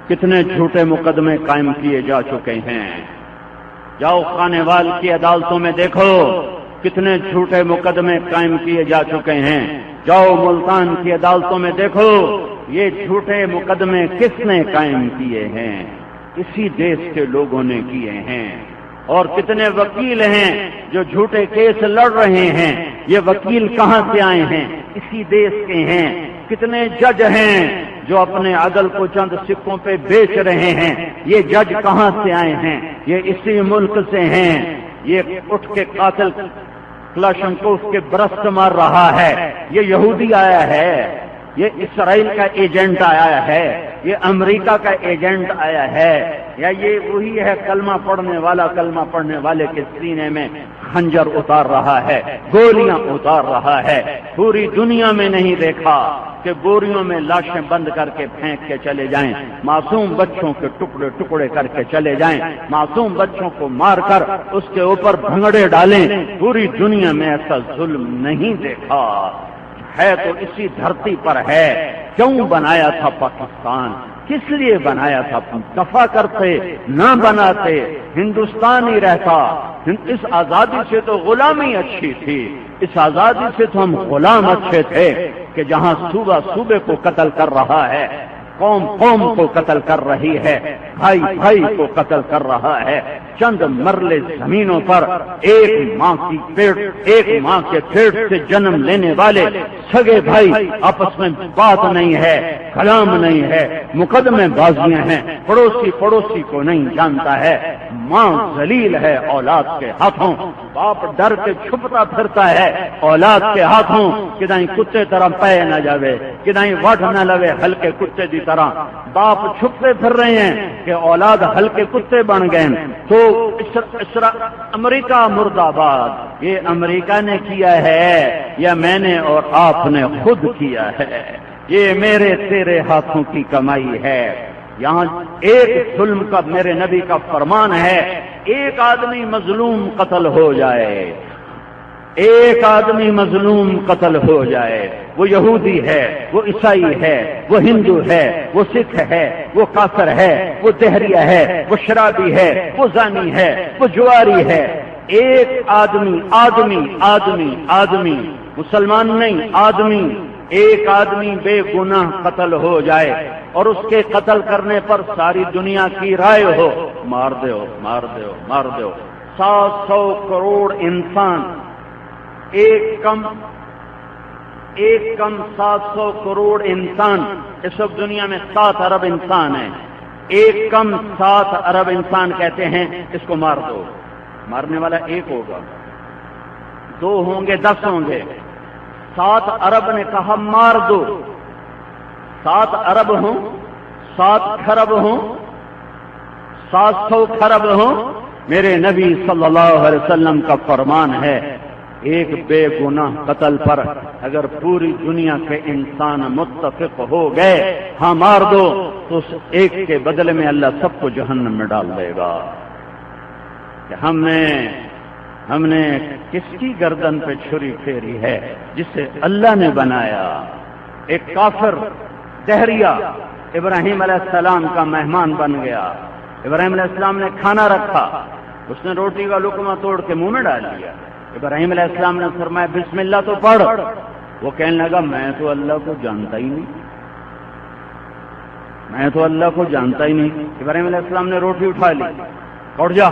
کتنے جھوٹے مقدمے قائم کیے جا چکے ہیں. جاؤ خانے وال کی عدالتوں میں دیکھو کتنے جھوٹے مقدمے قائم کیے جا چکے ہیں. جاؤ ملتان کی عدالتوں میں دیکھو یہ جھوٹے مقدمے کس نے قائم کیے ہیں؟ اسی دیش کے لوگوں نے کیے ہیں. اور کتنے وکیل ہیں جو جھوٹے کیس لڑ رہے ہیں، یہ وکیل کہاں سے آئے ہیں؟ اسی دیش کے ہیں. کتنے جج ہیں جو اپنے عدل کو چند سکوں پہ بیچ رہے ہیں، یہ جج کہاں سے آئے ہیں؟ یہ اسی ملک سے ہیں. یہ اٹھ کے قاتل کلاشنکوف کے برست مار رہا ہے، یہ یہودی آیا ہے، یہ اسرائیل کا ایجنٹ آیا ہے، یہ امریکہ کا ایجنٹ آیا ہے، یا یہ وہی ہے کلمہ پڑھنے والے کے سینے میں خنجر اتار رہا ہے، گولیاں اتار رہا ہے. پوری دنیا میں نہیں دیکھا کہ بوریوں میں لاشیں بند کر کے پھینک کے چلے جائیں، معصوم بچوں کے ٹکڑے ٹکڑے کر کے چلے جائیں، معصوم بچوں کو مار کر اس کے اوپر بھنگڑے ڈالیں. پوری دنیا میں ایسا ظلم نہیں دیکھا. ہے تو اسی دھرتی پر ہے. کیوں بنایا تھا پاکستان؟ کس لیے بنایا تھا؟ دفع کرتے نہ بناتے ہندوستان ہی رہتا. اس آزادی سے تو غلامی اچھی تھی، اس آزادی سے تو ہم غلام اچھے تھے کہ جہاں صوبہ صوبے کو قتل کر رہا ہے، قوم قوم کو قتل کر رہی ہے، بھائی بھائی کو قتل کر رہا ہے. چند مرلے زمینوں پر ایک ماں کے پیٹ سے جنم لینے والے سگے بھائی آپس میں بات نہیں ہے، کلام نہیں ہے، مقدمے بازیاں ہیں، پڑوسی کو نہیں جانتا ہے. ماں ذلیل ہے اولاد کے ہاتھوں، باپ ڈر کے چھپتا پھرتا ہے اولاد کے ہاتھوں، کدائیں کتے طرح پے نہ جاوے، کدائیں وٹ نہ لوے ہلکے کتے دی طرح. باپ چھپتے پھر رہے ہیں کہ اولاد ہلکے کتے بن گئے. تو امریکہ مرد آباد، یہ امریکہ نے کیا ہے یا میں نے اور آپ نے خود کیا ہے؟ یہ میرے تیرے ہاتھوں کی کمائی ہے. یہاں ایک ظلم کا میرے نبی کا فرمان ہے، ایک آدمی مظلوم قتل ہو جائے، ایک آدمی مظلوم قتل ہو جائے، وہ یہودی ہے، وہ عیسائی ہے، وہ ہندو ہے، وہ سکھ ہے، وہ کافر ہے، وہ دہریہ ہے، وہ شرابی ہے، وہ زانی ہے، وہ جواری ہے. ایک آدمی مسلمان نہیں، ایک آدمی بے گناہ قتل ہو جائے اور اس کے قتل کرنے پر ساری دنیا کی رائے ہو، مار دو. 700 کروڑ انسان، ایک کم 700 کروڑ انسان. اس وقت دنیا میں 7 ارب انسان ہیں، ایک کم 7 ارب انسان کہتے ہیں اس کو مار دو. مارنے والا ایک ہوگا، 2 ہوں گے، 10 ہوں گے. 7 ارب نے کہا مار دو. 7 ارب ہوں، 7 کھرب ہوں، 700 کھرب ہوں، میرے نبی صلی اللہ علیہ وسلم کا فرمان ہے ایک بے گناہ قتل پر اگر پوری دنیا کے انسان متفق ہو گئے ہاں مار دو تو اس ایک کے بدلے میں اللہ سب کو جہنم میں ڈال دے گا. کہ ہم نے کس کی گردن پہ چھری پھیری ہے؟ جسے اللہ نے بنایا. ایک کافر دہریہ ابراہیم علیہ السلام کا مہمان بن گیا. ابراہیم علیہ السلام نے کھانا رکھا، اس نے روٹی کا لقمہ توڑ کے منہ میں ڈال دیا. ابراہیم علیہ السلام نے فرمایا بسم اللہ تو پڑھ. وہ کہنے لگا میں تو اللہ کو جانتا ہی نہیں. ابراہیم علیہ السلام نے روٹی اٹھا لی، اٹھ جا،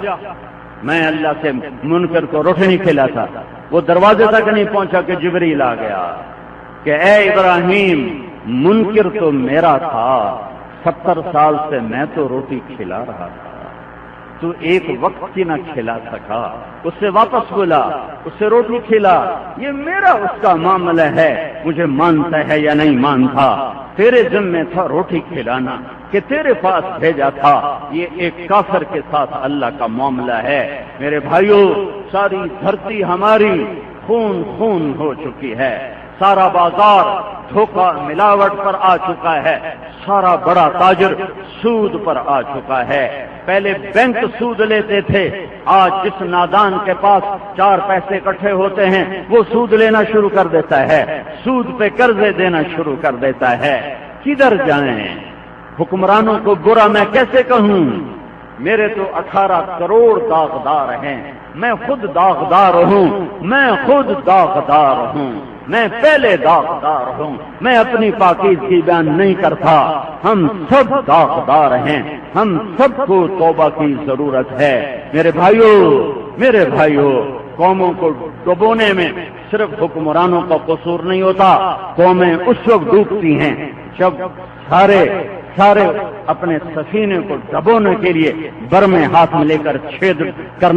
میں اللہ سے منکر کو روٹی نہیں کھلاتا. وہ دروازے تک نہیں پہنچا کہ جبریل آ گیا کہ اے ابراہیم منکر تو میرا تھا، 70 سال سے میں تو روٹی کھلا رہا تھا، تو ایک وقت کی نہ کھلا سکا. اس سے واپس بولا، اس سے روٹی کھلا. یہ میرا اس کا معاملہ ہے، مجھے مانتا ہے یا نہیں مانتا. تیرے ذمہ تھا روٹی کھلانا کہ تیرے پاس بھیجا تھا. یہ ایک کافر کے ساتھ اللہ کا معاملہ ہے. میرے بھائیوں ساری دھرتی ہماری خون ہو چکی ہے. سارا بازار دھوکہ ملاوٹ پر آ چکا ہے. سارا بڑا تاجر سود پر آ چکا ہے. پہلے بینک سود لیتے تھے، آج جس نادان کے پاس 4 پیسے اکٹھے ہوتے ہیں وہ سود لینا شروع کر دیتا ہے، سود پہ قرضے دینا شروع کر دیتا ہے. کدھر جائیں؟ حکمرانوں کو برا میں کیسے کہوں؟ میرے تو 18 کروڑ داغدار ہیں، میں خود داغدار ہوں، میں خود داغدار ہوں، میں پہلے داغدار ہوں، میں اپنی پاکیزگی بیان نہیں کرتا، ہم سب داغدار ہیں، ہم سب کو توبہ کی ضرورت ہے۔ میرے بھائیوں، قوموں کو ڈبونے میں صرف حکمرانوں کا قصور نہیں ہوتا، قومیں اس وقت ڈوبتی ہیں جب سارے اپنے سفینے کو ڈبونے کے لیے برمے ہاتھ میں لے کر چھید کرنا